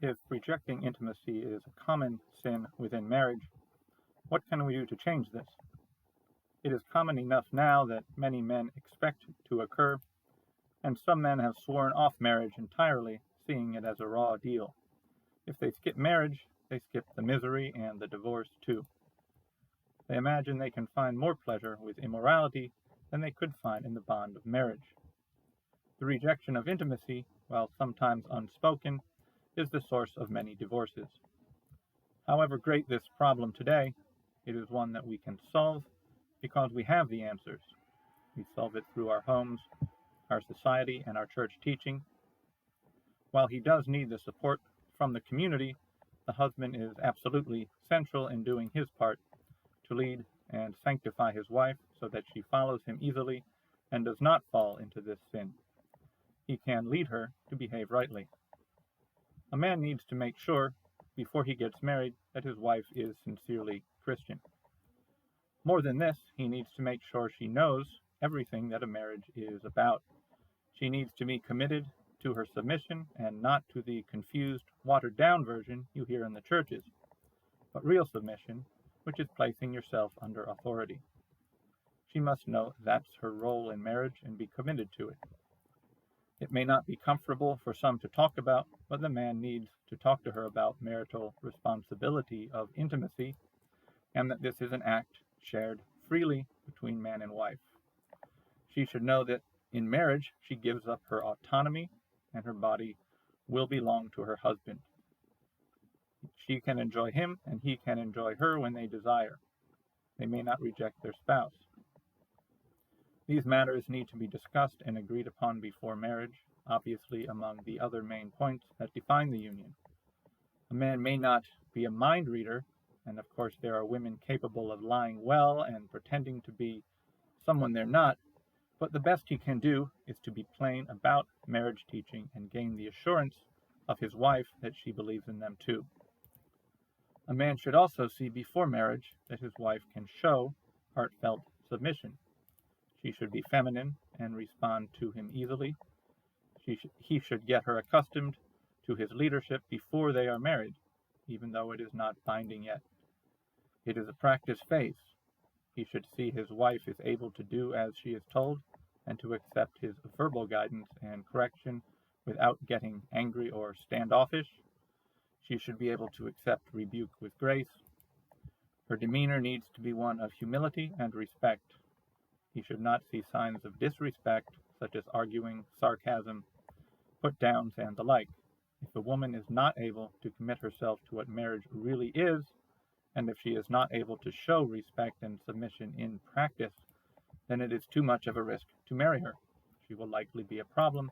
If rejecting intimacy is a common sin within marriage, what can we do to change this? It is common enough now that many men expect it to occur, and some men have sworn off marriage entirely, seeing it as a raw deal. If they skip marriage, they skip the misery and the divorce too. They imagine they can find more pleasure with immorality than they could find in the bond of marriage. The rejection of intimacy, while sometimes unspoken, is the source of many divorces. However great this problem today, it is one that we can solve because we have the answers. We solve it through our homes, our society, and our church teaching. While he does need the support from the community, the husband is absolutely central in doing his part to lead and sanctify his wife so that she follows him easily and does not fall into this sin. He can lead her to behave rightly. A man needs to make sure, before he gets married, that his wife is sincerely Christian. More than this, he needs to make sure she knows everything that a marriage is about. She needs to be committed to her submission and not to the confused, watered-down version you hear in the churches, but real submission, which is placing yourself under authority. She must know that's her role in marriage and be committed to it. It may not be comfortable for some to talk about, but the man needs to talk to her about marital responsibility of intimacy, and that this is an act shared freely between man and wife. She should know that in marriage she gives up her autonomy and her body will belong to her husband. She can enjoy him and he can enjoy her when they desire. They may not reject their spouse. These matters need to be discussed and agreed upon before marriage, obviously among the other main points that define the union. A man may not be a mind reader, and of course there are women capable of lying well and pretending to be someone they're not, but the best he can do is to be plain about marriage teaching and gain the assurance of his wife that she believes in them too. A man should also see before marriage that his wife can show heartfelt submission. She should be feminine and respond to him easily. He should get her accustomed to his leadership before they are married, even though it is not binding yet. It is a practice phase. He should see his wife is able to do as she is told and to accept his verbal guidance and correction without getting angry or standoffish. She should be able to accept rebuke with grace. Her demeanor needs to be one of humility and respect. He should not see signs of disrespect, such as arguing, sarcasm, put-downs, and the like. If a woman is not able to commit herself to what marriage really is, and if she is not able to show respect and submission in practice, then it is too much of a risk to marry her. She will likely be a problem.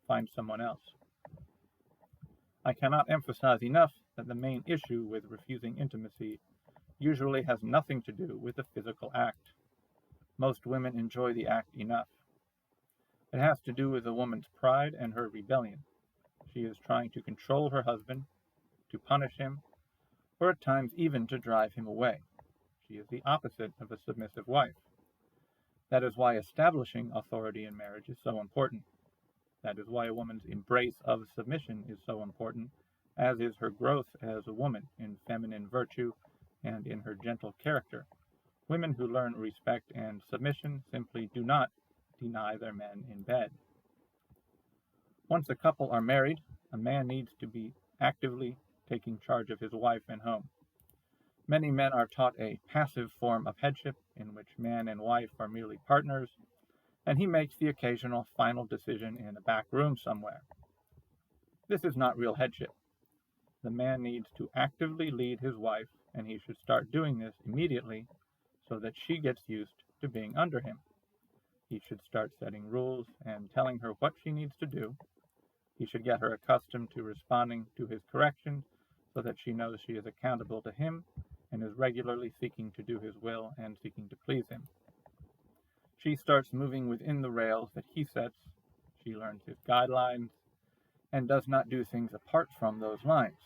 Find someone else. I cannot emphasize enough that the main issue with refusing intimacy usually has nothing to do with the physical act. Most women enjoy the act enough. It has to do with a woman's pride and her rebellion. She is trying to control her husband, to punish him, or at times even to drive him away. She is the opposite of a submissive wife. That is why establishing authority in marriage is so important. That is why a woman's embrace of submission is so important, as is her growth as a woman in feminine virtue and in her gentle character. Women who learn respect and submission simply do not deny their men in bed. Once a couple are married, a man needs to be actively taking charge of his wife and home. Many men are taught a passive form of headship in which man and wife are merely partners, and he makes the occasional final decision in a back room somewhere. This is not real headship. The man needs to actively lead his wife, and he should start doing this immediately so that she gets used to being under him. He should start setting rules and telling her what she needs to do. He should get her accustomed to responding to his corrections so that she knows she is accountable to him and is regularly seeking to do his will and seeking to please him. She starts moving within the rails that he sets. She learns his guidelines and does not do things apart from those lines.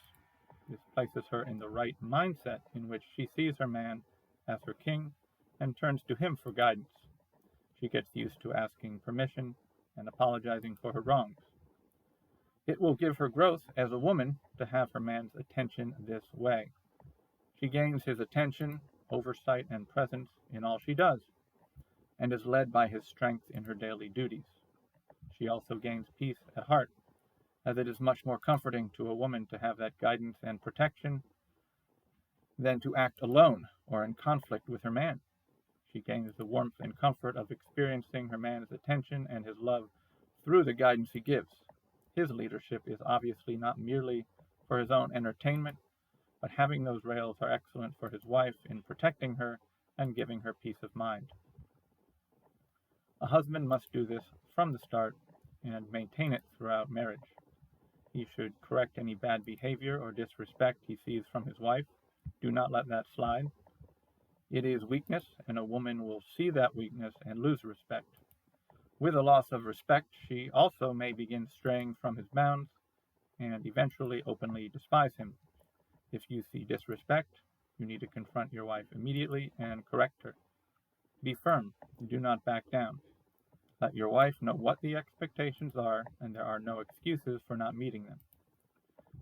This places her in the right mindset in which she sees her man as her king and turns to him for guidance. She gets used to asking permission and apologizing for her wrongs. It will give her growth as a woman to have her man's attention this way. She gains his attention, oversight, and presence in all she does, and is led by his strength in her daily duties. She also gains peace at heart, as it is much more comforting to a woman to have that guidance and protection than to act alone or in conflict with her man. She gains the warmth and comfort of experiencing her man's attention and his love through the guidance he gives. His leadership is obviously not merely for his own entertainment, but having those rails are excellent for his wife in protecting her and giving her peace of mind. A husband must do this from the start and maintain it throughout marriage. He should correct any bad behavior or disrespect he sees from his wife. Do not let that slide. It is weakness, and a woman will see that weakness and lose respect. With a loss of respect, she also may begin straying from his bounds and eventually openly despise him. If you see disrespect, you need to confront your wife immediately and correct her. Be firm. Do not back down. Let your wife know what the expectations are, and there are no excuses for not meeting them.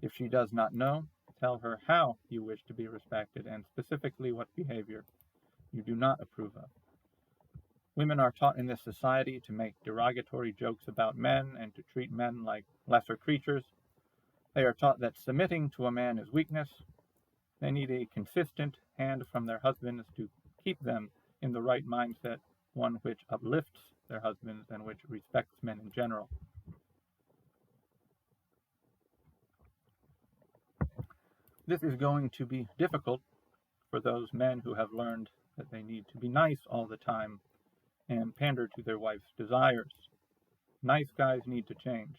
If she does not know, tell her how you wish to be respected and specifically what behavior you do not approve of. Women are taught in this society to make derogatory jokes about men and to treat men like lesser creatures. They are taught that submitting to a man is weakness. They need a consistent hand from their husbands to keep them in the right mindset, one which uplifts their husbands and which respects men in general. This is going to be difficult for those men who have learned that they need to be nice all the time and pander to their wife's desires. Nice guys need to change.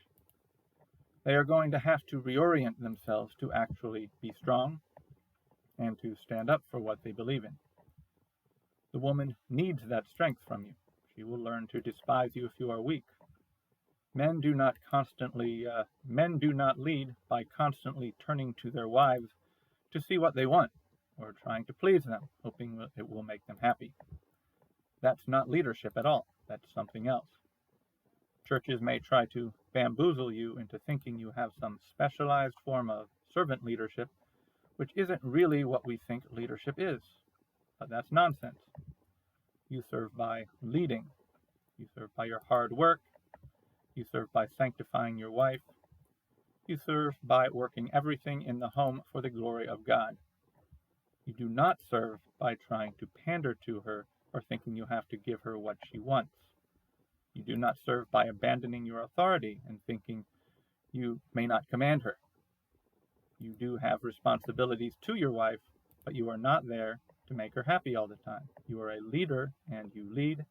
They are going to have to reorient themselves to actually be strong and to stand up for what they believe in. The woman needs that strength from you. She will learn to despise you if you are weak. Men do not lead by constantly turning to their wives to see what they want or trying to please them, hoping that it will make them happy. That's not leadership at all. That's something else. Churches may try to bamboozle you into thinking you have some specialized form of servant leadership, which isn't really what we think leadership is. But that's nonsense. You serve by leading. You serve by your hard work. You serve by sanctifying your wife. You serve by working everything in the home for the glory of God. You do not serve by trying to pander to her or thinking you have to give her what she wants. You do not serve by abandoning your authority and thinking you may not command her. You do have responsibilities to your wife, but you are not there to make her happy all the time. You are a leader and you lead.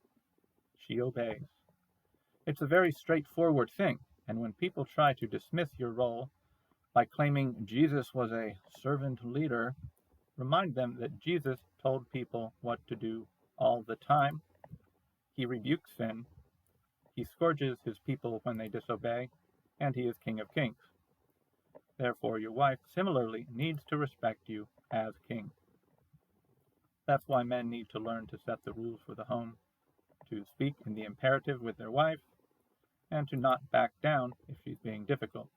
She obeys. It's a very straightforward thing, and when people try to dismiss your role by claiming Jesus was a servant leader, remind them that Jesus told people what to do all the time. He rebukes sin. He scourges his people when they disobey, and he is King of Kings. Therefore, your wife similarly needs to respect you as king. That's why men need to learn to set the rules for the home, to speak in the imperative with their wife, and to not back down if she's being difficult.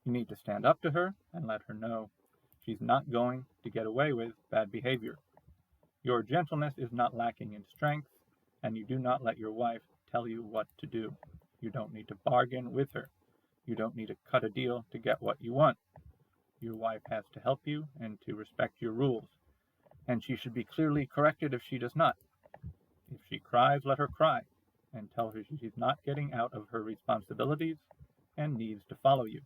You need to stand up to her and let her know she's not going to get away with bad behavior. Your gentleness is not lacking in strength, and you do not let your wife tell you what to do. You don't need to bargain with her. You don't need to cut a deal to get what you want. Your wife has to help you and to respect your rules, and she should be clearly corrected if she does not. If she cries, let her cry, and tell her she's not getting out of her responsibilities and needs to follow you.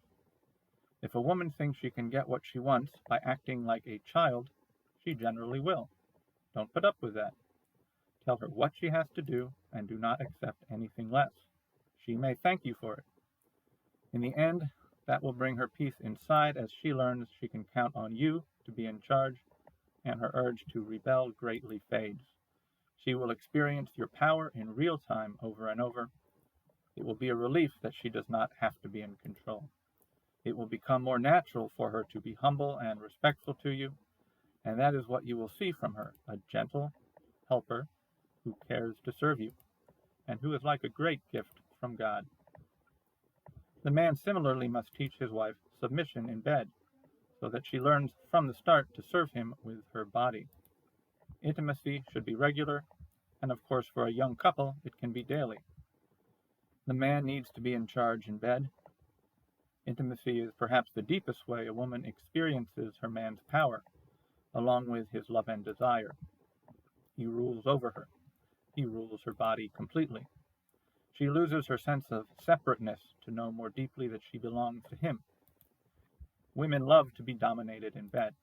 If a woman thinks she can get what she wants by acting like a child, she generally will. Don't put up with that. Tell her what she has to do and do not accept anything less. She may thank you for it. In the end, that will bring her peace inside as she learns she can count on you to be in charge, and her urge to rebel greatly fades. She will experience your power in real time over and over. It will be a relief that she does not have to be in control. It will become more natural for her to be humble and respectful to you, and that is what you will see from her, a gentle helper who cares to serve you, and who is like a great gift from God. The man similarly must teach his wife submission in bed, so that she learns from the start to serve him with her body. Intimacy should be regular, and of course for a young couple it can be daily. The man needs to be in charge in bed. Intimacy is perhaps the deepest way a woman experiences her man's power, along with his love and desire. He rules over her. He rules her body completely. She loses her sense of separateness to know more deeply that she belongs to him. Women love to be dominated in bed.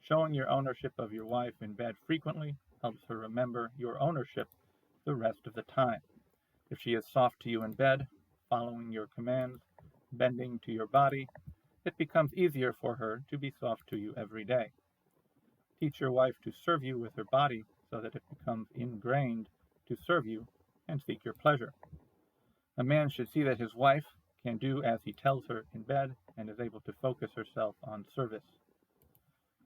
Showing your ownership of your wife in bed frequently helps her remember your ownership the rest of the time. If she is soft to you in bed, following your commands, bending to your body, it becomes easier for her to be soft to you every day. Teach your wife to serve you with her body so that it becomes ingrained to serve you and seek your pleasure. A man should see that his wife can do as he tells her in bed and is able to focus herself on service.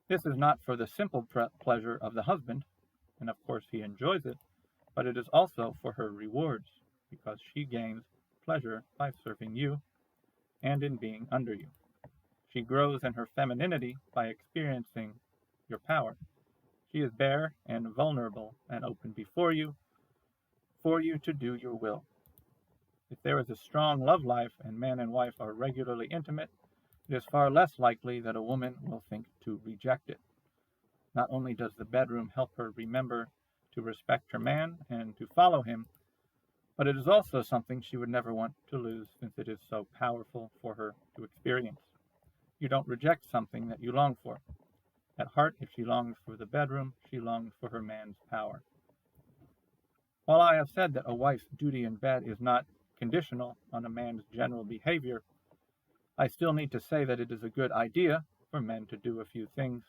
This is not for the simple pleasure of the husband, and of course he enjoys it, but it is also for her rewards, because she gains pleasure by serving you and in being under you. She grows in her femininity by experiencing your power. She is bare and vulnerable and open before you, for you to do your will. If there is a strong love life and man and wife are regularly intimate, it is far less likely that a woman will think to reject it. Not only does the bedroom help her remember to respect her man and to follow him, but it is also something she would never want to lose since it is so powerful for her to experience. You don't reject something that you long for. At heart, if she longs for the bedroom, she longs for her man's power. While I have said that a wife's duty in bed is not conditional on a man's general behavior, I still need to say that it is a good idea for men to do a few things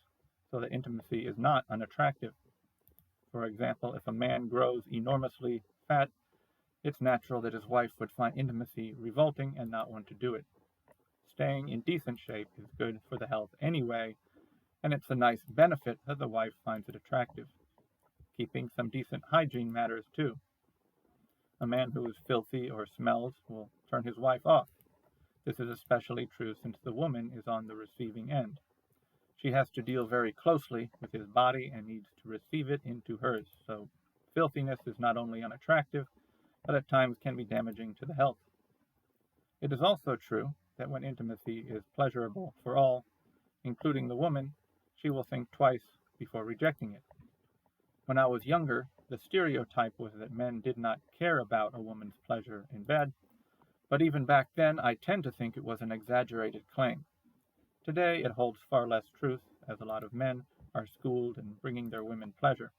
so that intimacy is not unattractive. For example, if a man grows enormously fat, it's natural that his wife would find intimacy revolting and not want to do it. Staying in decent shape is good for the health anyway, and it's a nice benefit that the wife finds it attractive. Keeping some decent hygiene matters too. A man who is filthy or smells will turn his wife off. This is especially true since the woman is on the receiving end. She has to deal very closely with his body and needs to receive it into hers, so filthiness is not only unattractive, but at times can be damaging to the health. It is also true that when intimacy is pleasurable for all, including the woman, she will think twice before rejecting it. When I was younger, the stereotype was that men did not care about a woman's pleasure in bed, but even back then I tend to think it was an exaggerated claim. Today it holds far less truth, as a lot of men are schooled in bringing their women pleasure.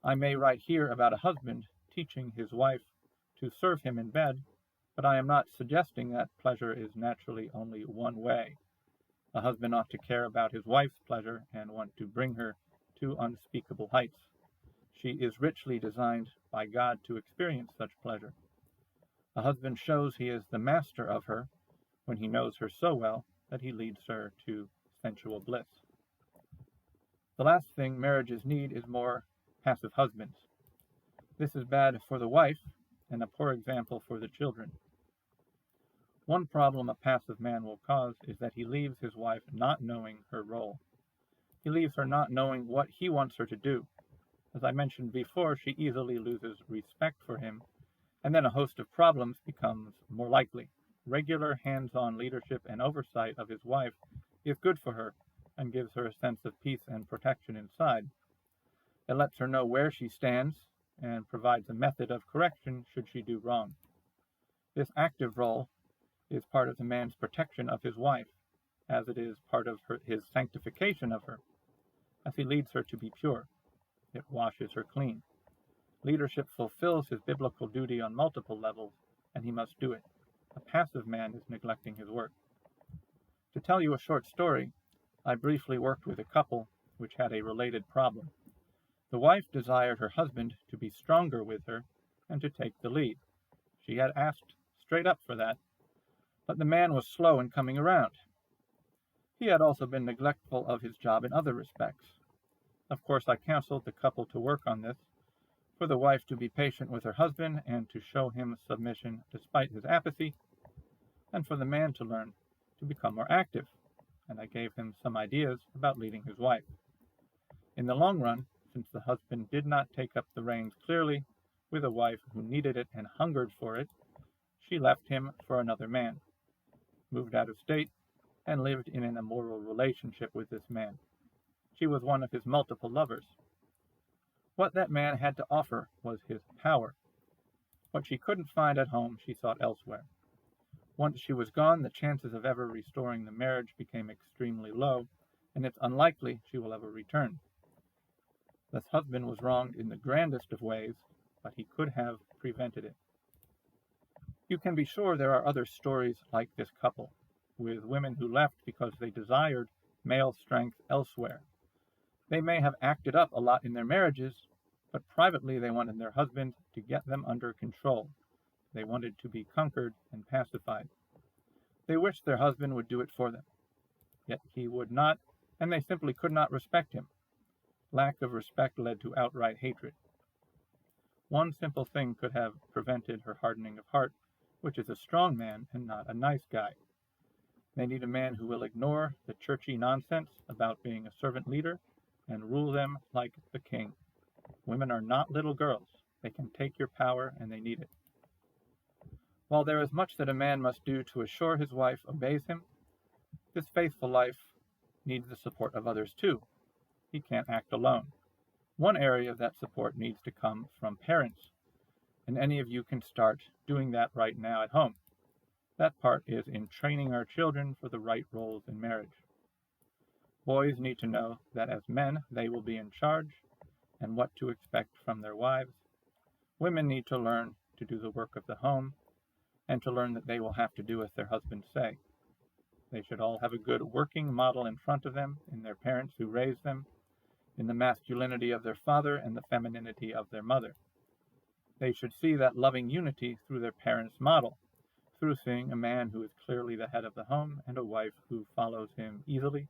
I may write here about a husband teaching his wife to serve him in bed, but I am not suggesting that pleasure is naturally only one way. A husband ought to care about his wife's pleasure and want to bring her to unspeakable heights. She is richly designed by God to experience such pleasure. A husband shows he is the master of her when he knows her so well that he leads her to sensual bliss. The last thing marriages need is more passive husbands. This is bad for the wife and a poor example for the children. One problem a passive man will cause is that he leaves his wife not knowing her role. He leaves her not knowing what he wants her to do. As I mentioned before, she easily loses respect for him, and then a host of problems becomes more likely. Regular hands-on leadership and oversight of his wife is good for her and gives her a sense of peace and protection inside. It lets her know where she stands and provides a method of correction should she do wrong. This active role is part of the man's protection of his wife, as it is part of his sanctification of her. As he leads her to be pure, it washes her clean. Leadership fulfills his biblical duty on multiple levels, and he must do it. A passive man is neglecting his work. To tell you a short story, I briefly worked with a couple which had a related problem. The wife desired her husband to be stronger with her and to take the lead. She had asked straight up for that, but the man was slow in coming around. He had also been neglectful of his job in other respects. Of course, I counseled the couple to work on this, for the wife to be patient with her husband and to show him submission despite his apathy. and for the man to learn to become more active, and I gave him some ideas about leading his wife. In the long run, since the husband did not take up the reins clearly with a wife who needed it and hungered for it, she left him for another man, moved out of state, and lived in an immoral relationship with this man. She was one of his multiple lovers. What that man had to offer was his power. What she couldn't find at home, she sought elsewhere. Once she was gone, the chances of ever restoring the marriage became extremely low, and it's unlikely she will ever return. This husband was wronged in the grandest of ways, but he could have prevented it. You can be sure there are other stories like this couple, with women who left because they desired male strength elsewhere. They may have acted up a lot in their marriages, but privately they wanted their husband to get them under control. They wanted to be conquered and pacified. They wished their husband would do it for them. Yet he would not, and they simply could not respect him. Lack of respect led to outright hatred. One simple thing could have prevented her hardening of heart, which is a strong man and not a nice guy. They need a man who will ignore the churchy nonsense about being a servant leader and rule them like the king. Women are not little girls. They can take your power, and they need it. While there is much that a man must do to assure his wife obeys him, this faithful life needs the support of others too. He can't act alone. One area of that support needs to come from parents, and any of you can start doing that right now at home. That part is in training our children for the right roles in marriage. Boys need to know that as men, they will be in charge and what to expect from their wives. Women need to learn to do the work of the home and to learn that they will have to do as their husbands say. They should all have a good working model in front of them in their parents who raised them, in the masculinity of their father and the femininity of their mother. They should see that loving unity through their parents' model, through seeing a man who is clearly the head of the home and a wife who follows him easily,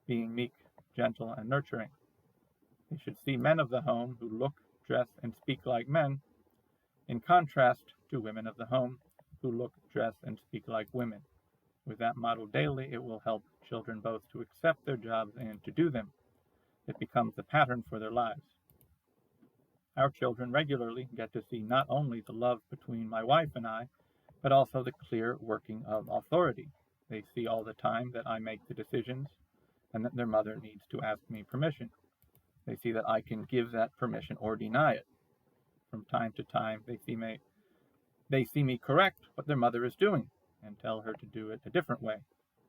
being meek, gentle, and nurturing. They should see men of the home who look, dress, and speak like men, in contrast to women of the home who look, dress, and speak like women. With that model daily, it will help children both to accept their jobs and to do them. It becomes the pattern for their lives. Our children regularly get to see not only the love between my wife and I, but also the clear working of authority. They see all the time that I make the decisions and that their mother needs to ask me permission. They see that I can give that permission or deny it. From time to time, they see me correct what their mother is doing and tell her to do it a different way.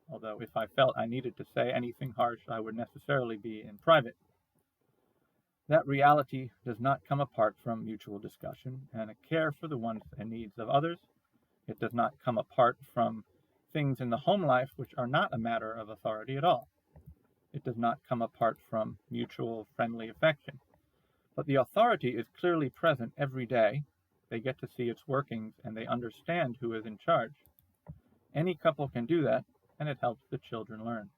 Although if I felt I needed to say anything harsh, I would necessarily be in private. That reality does not come apart from mutual discussion and a care for the wants and needs of others. It does not come apart from things in the home life which are not a matter of authority at all. It does not come apart from mutual friendly affection. But the authority is clearly present every day. They get to see its workings and they understand who is in charge. Any couple can do that, and it helps the children learn.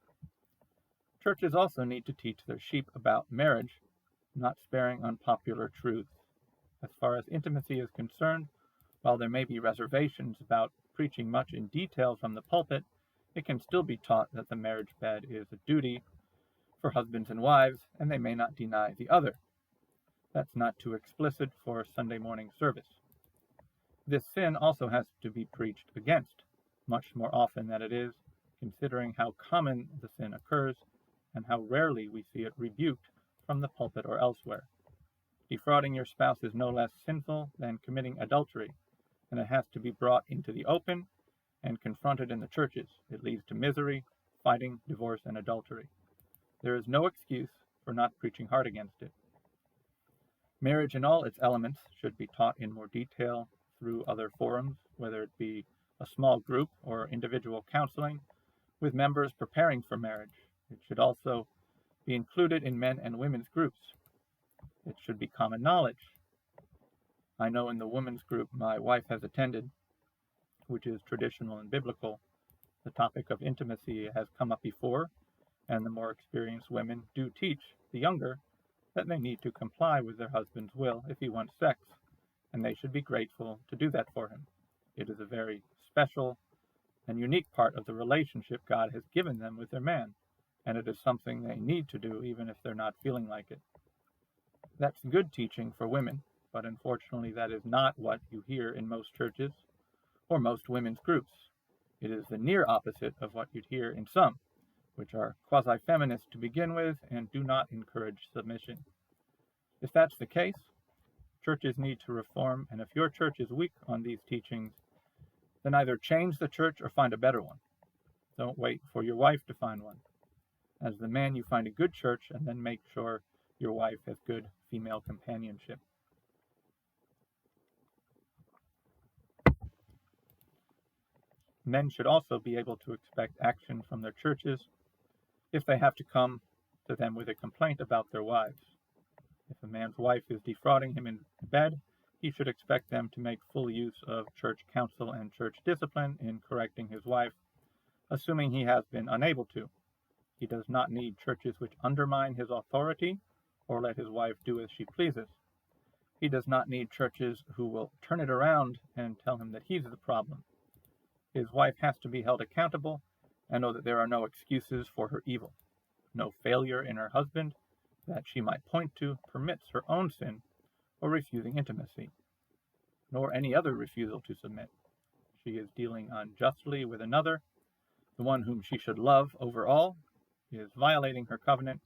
Churches also need to teach their sheep about marriage, not sparing unpopular truths. As far as intimacy is concerned, while there may be reservations about preaching much in detail from the pulpit, it can still be taught that the marriage bed is a duty for husbands and wives, and they may not deny the other. That's not too explicit for Sunday morning service. This sin also has to be preached against, much more often than it is, considering how common the sin occurs and how rarely we see it rebuked from the pulpit or elsewhere. Defrauding your spouse is no less sinful than committing adultery, and it has to be brought into the open and confronted in the churches. It leads to misery, fighting, divorce, and adultery. There is no excuse for not preaching hard against it. Marriage in all its elements should be taught in more detail through other forums, whether it be a small group or individual counseling with members preparing for marriage. It should also be included in men and women's groups. It should be common knowledge. I know in the women's group my wife has attended, which is traditional and biblical, the topic of intimacy has come up before, and the more experienced women do teach the younger that they need to comply with their husband's will if he wants sex, and they should be grateful to do that for him. It is a very special and unique part of the relationship God has given them with their man, and it is something they need to do even if they're not feeling like it. That's good teaching for women, but unfortunately that is not what you hear in most churches or most women's groups. It is the near opposite of what you'd hear in some, which are quasi-feminist to begin with and do not encourage submission. If that's the case, churches need to reform, and if your church is weak on these teachings, then either change the church or find a better one. Don't wait for your wife to find one. As the man, you find a good church and then make sure your wife has good female companionship. Men should also be able to expect action from their churches if they have to come to them with a complaint about their wives. If a man's wife is defrauding him in bed, he should expect them to make full use of church counsel and church discipline in correcting his wife, assuming he has been unable to. He does not need churches which undermine his authority or let his wife do as she pleases. He does not need churches who will turn it around and tell him that he's the problem. His wife has to be held accountable and know that there are no excuses for her evil. No failure in her husband that she might point to permits her own sin or refusing intimacy, nor any other refusal to submit. She is dealing unjustly with another, the one whom she should love over all, is violating her covenant,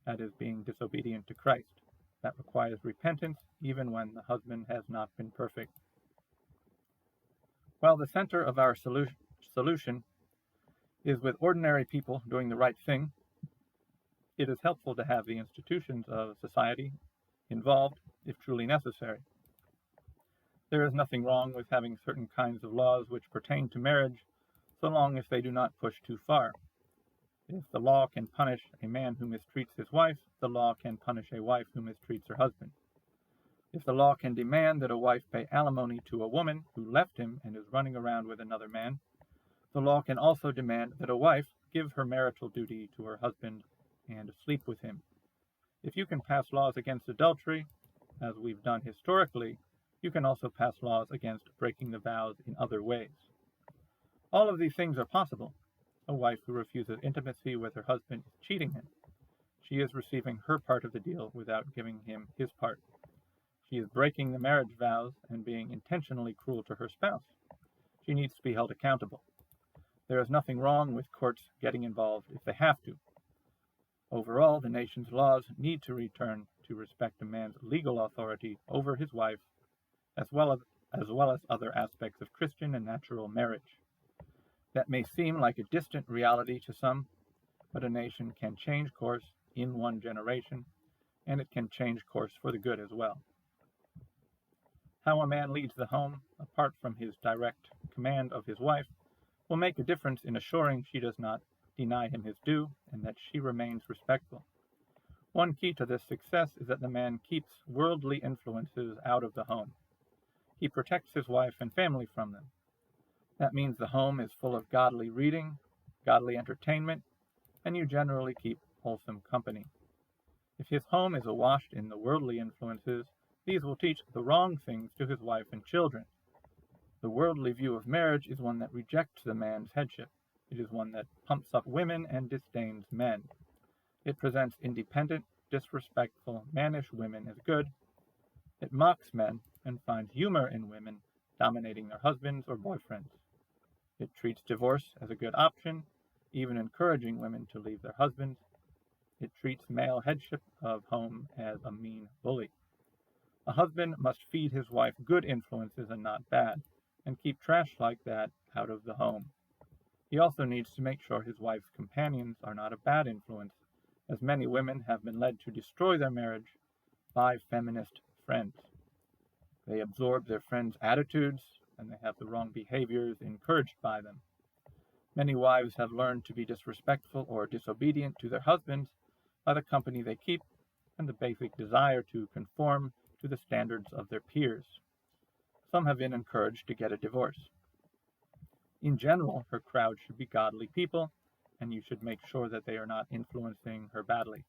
that is being disobedient to Christ. That requires repentance even when the husband has not been perfect. While the center of our solution is with ordinary people doing the right thing, it is helpful to have the institutions of society involved if truly necessary. There is nothing wrong with having certain kinds of laws which pertain to marriage, so long as they do not push too far. If the law can punish a man who mistreats his wife, the law can punish a wife who mistreats her husband. If the law can demand that a wife pay alimony to a woman who left him and is running around with another man, the law can also demand that a wife give her marital duty to her husband and sleep with him. If you can pass laws against adultery, as we've done historically, you can also pass laws against breaking the vows in other ways. All of these things are possible. A wife who refuses intimacy with her husband is cheating him. She is receiving her part of the deal without giving him his part. She is breaking the marriage vows and being intentionally cruel to her spouse. She needs to be held accountable. There is nothing wrong with courts getting involved if they have to. Overall, the nation's laws need to return to respect a man's legal authority over his wife, as well as other aspects of Christian and natural marriage. That may seem like a distant reality to some, but a nation can change course in one generation, and it can change course for the good as well. How a man leads the home, apart from his direct command of his wife, will make a difference in assuring she does not deny him his due and that she remains respectful. One key to this success is that the man keeps worldly influences out of the home. He protects his wife and family from them. That means the home is full of godly reading, godly entertainment, and you generally keep wholesome company. If his home is awash in the worldly influences, these will teach the wrong things to his wife and children. The worldly view of marriage is one that rejects the man's headship. It is one that pumps up women and disdains men. It presents independent, disrespectful, mannish women as good. It mocks men and finds humor in women dominating their husbands or boyfriends. It treats divorce as a good option, even encouraging women to leave their husbands. It treats male headship of home as a mean bully. A husband must feed his wife good influences and not bad, and keep trash like that out of the home. He also needs to make sure his wife's companions are not a bad influence, as many women have been led to destroy their marriage by feminist friends. They absorb their friends' attitudes, and they have the wrong behaviors encouraged by them. Many wives have learned to be disrespectful or disobedient to their husbands by the company they keep and the basic desire to conform to the standards of their peers. Some have been encouraged to get a divorce. In general, her crowd should be godly people, and you should make sure that they are not influencing her badly.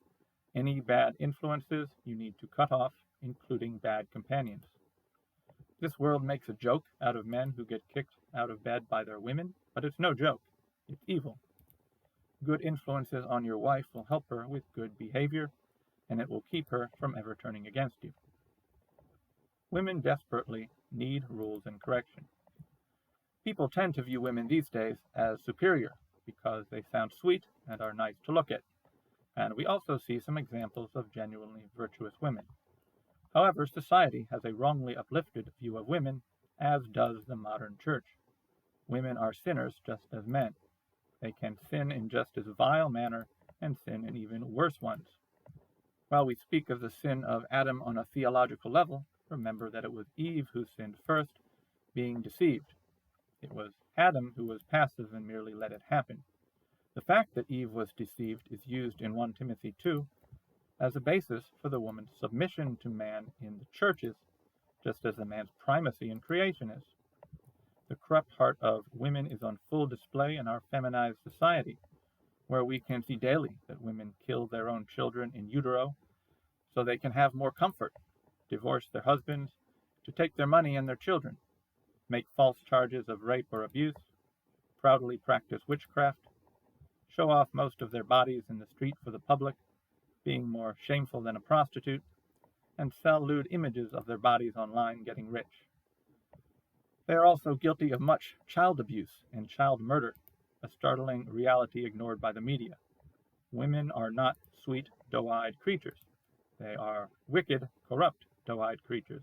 Any bad influences you need to cut off, including bad companions. This world makes a joke out of men who get kicked out of bed by their women, but it's no joke. It's evil. Good influences on your wife will help her with good behavior, and it will keep her from ever turning against you. Women desperately need rules and correction. People tend to view women these days as superior because they sound sweet and are nice to look at, and we also see some examples of genuinely virtuous women. However, society has a wrongly uplifted view of women, as does the modern church. Women are sinners just as men. They can sin in just as vile manner and sin in even worse ones. While we speak of the sin of Adam on a theological level, remember that it was Eve who sinned first, being deceived. It was Adam who was passive and merely let it happen. The fact that Eve was deceived is used in 1 Timothy 2 as a basis for the woman's submission to man in the churches, just as the man's primacy in creation is. The corrupt heart of women is on full display in our feminized society, where we can see daily that women kill their own children in utero so they can have more comfort, divorce their husbands, to take their money and their children, make false charges of rape or abuse, proudly practice witchcraft, show off most of their bodies in the street for the public, being more shameful than a prostitute, and sell lewd images of their bodies online, getting rich. They are also guilty of much child abuse and child murder, a startling reality ignored by the media. Women are not sweet, doe-eyed creatures. They are wicked, corrupt, doe-eyed creatures.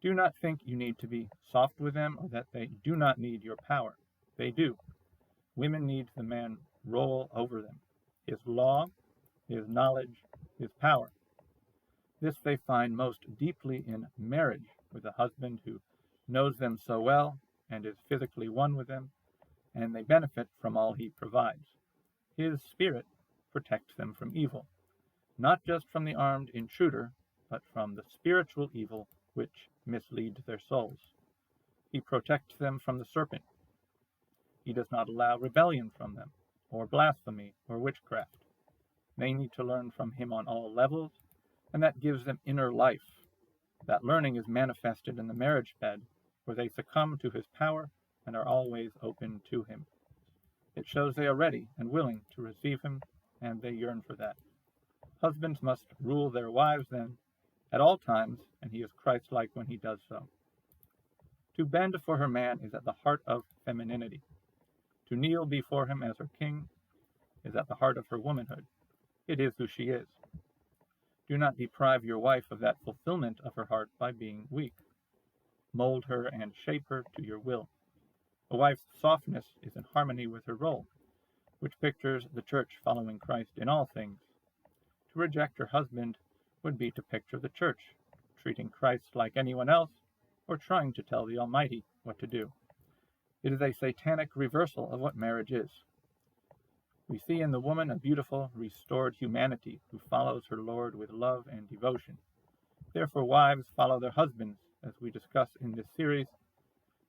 Do not think you need to be soft with them or that they do not need your power. They do. Women need the man rule over them, his law, his knowledge, his power. This they find most deeply in marriage, with a husband who knows them so well and is physically one with them, and they benefit from all he provides. His spirit protects them from evil, not just from the armed intruder, but from the spiritual evil which misleads their souls. He protects them from the serpent. He does not allow rebellion from them, or blasphemy, or witchcraft. They need to learn from him on all levels, and that gives them inner life. That learning is manifested in the marriage bed, where they succumb to his power and are always open to him. It shows they are ready and willing to receive him, and they yearn for that. Husbands must rule their wives then, at all times, and he is Christ-like when he does so. To bend for her man is at the heart of femininity. To kneel before him as her king is at the heart of her womanhood. It is who she is. Do not deprive your wife of that fulfillment of her heart by being weak. Mold her and shape her to your will. A wife's softness is in harmony with her role, which pictures the church following Christ in all things. To reject her husband would be to picture the church, treating Christ like anyone else, or trying to tell the Almighty what to do. It is a satanic reversal of what marriage is. We see in the woman a beautiful, restored humanity who follows her Lord with love and devotion. Therefore, wives follow their husbands, as we discuss in this series,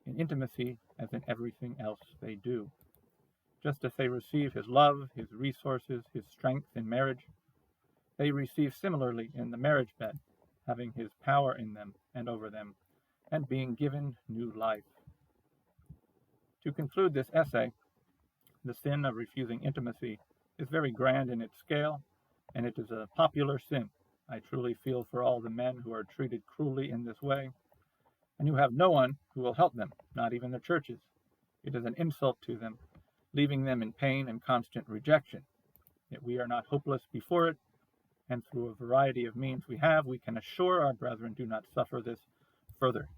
in intimacy as in everything else they do. Just as they receive his love, his resources, his strength in marriage, they receive similarly in the marriage bed, having his power in them and over them, and being given new life. To conclude this essay, the sin of refusing intimacy is very grand in its scale, and it is a popular sin. I truly feel for all the men who are treated cruelly in this way, and who have no one who will help them, not even the churches. It is an insult to them, leaving them in pain and constant rejection. Yet we are not hopeless before it, and through a variety of means we can assure our brethren do not suffer this further.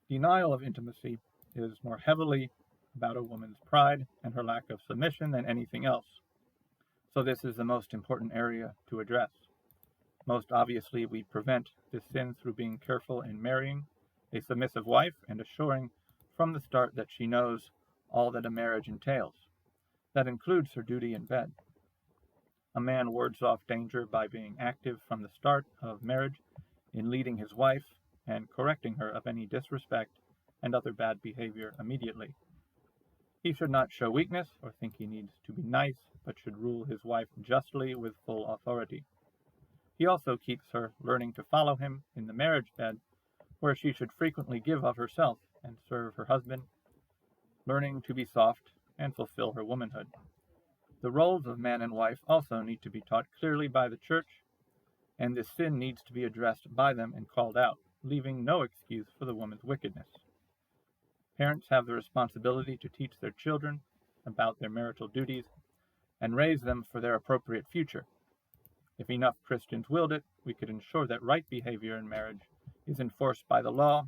Denial of intimacy is more heavily about a woman's pride and her lack of submission than anything else. So this is the most important area to address. Most obviously, we prevent this sin through being careful in marrying a submissive wife and assuring from the start that she knows all that a marriage entails. That includes her duty in bed. A man wards off danger by being active from the start of marriage in leading his wife and correcting her of any disrespect and other bad behavior immediately. He should not show weakness or think he needs to be nice, but should rule his wife justly with full authority. He also keeps her learning to follow him in the marriage bed, where she should frequently give of herself and serve her husband, learning to be soft and fulfill her womanhood. The roles of man and wife also need to be taught clearly by the church, and this sin needs to be addressed by them and called out, leaving no excuse for the woman's wickedness. Parents have the responsibility to teach their children about their marital duties and raise them for their appropriate future. If enough Christians willed it, we could ensure that right behavior in marriage is enforced by the law,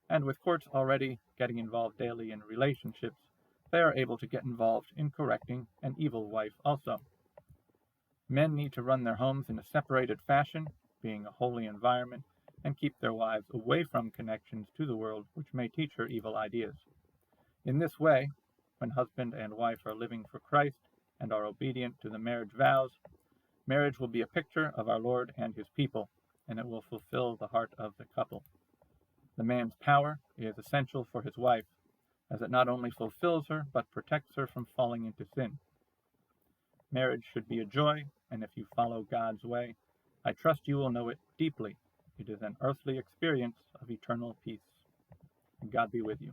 and with courts already getting involved daily in relationships, they are able to get involved in correcting an evil wife also. Men need to run their homes in a separated fashion, being a holy environment, and keep their wives away from connections to the world which may teach her evil ideas. In this way, when husband and wife are living for Christ and are obedient to the marriage vows, marriage will be a picture of our Lord and his people, and it will fulfill the heart of the couple. The man's power is essential for his wife, as it not only fulfills her, but protects her from falling into sin. Marriage should be a joy, and if you follow God's way, I trust you will know it deeply. It is an earthly experience of eternal peace. God be with you.